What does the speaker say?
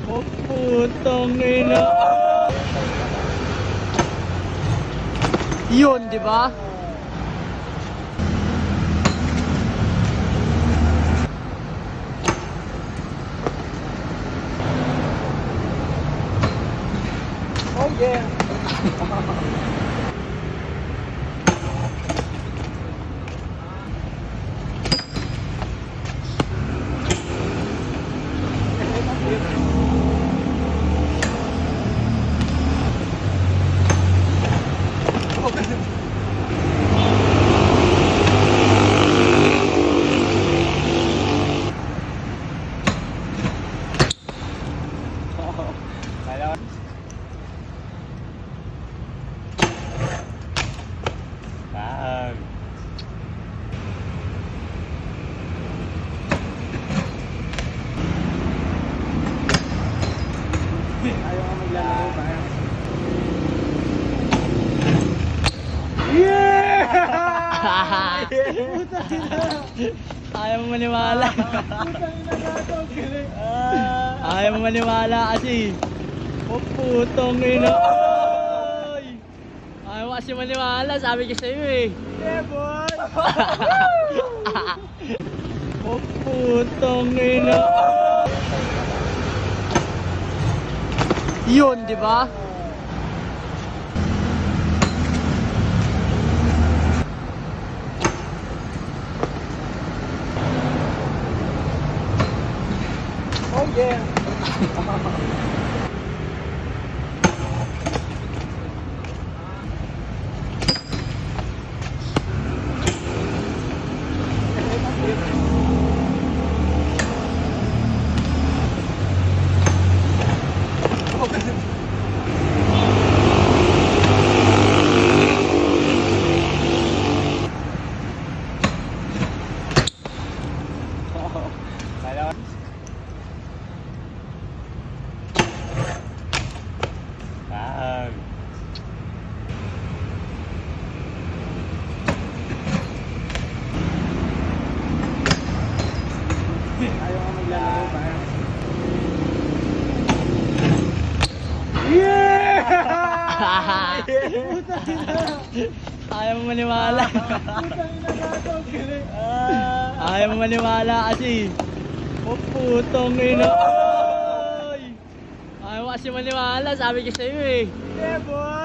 Oh, putang ina. Yun, di ba? Oh yeah. Bang. Ayaw ka maglalaro ba? Yeah! Putang ina! Ayaw mo maniwala. Putang ina gato, galing. Ayaw mo maniwala kasi. Oh, putang ina. Ay! Ayaw mo kasi maniwala, sabi ko sa'yo eh. Yeah, boy! Oh, putang ina. Yun, di ba? Oh yeah. Bang. Ayaw ka maglalaro ba? Yeah! Putang ina! Ayaw mo maniwala. Putang ina gato, galing. Ayaw mo maniwala kasi. Oh, putang ina. Ay! Ayaw mo kasi maniwala, sabi ko sa'yo eh. Yeah, boy!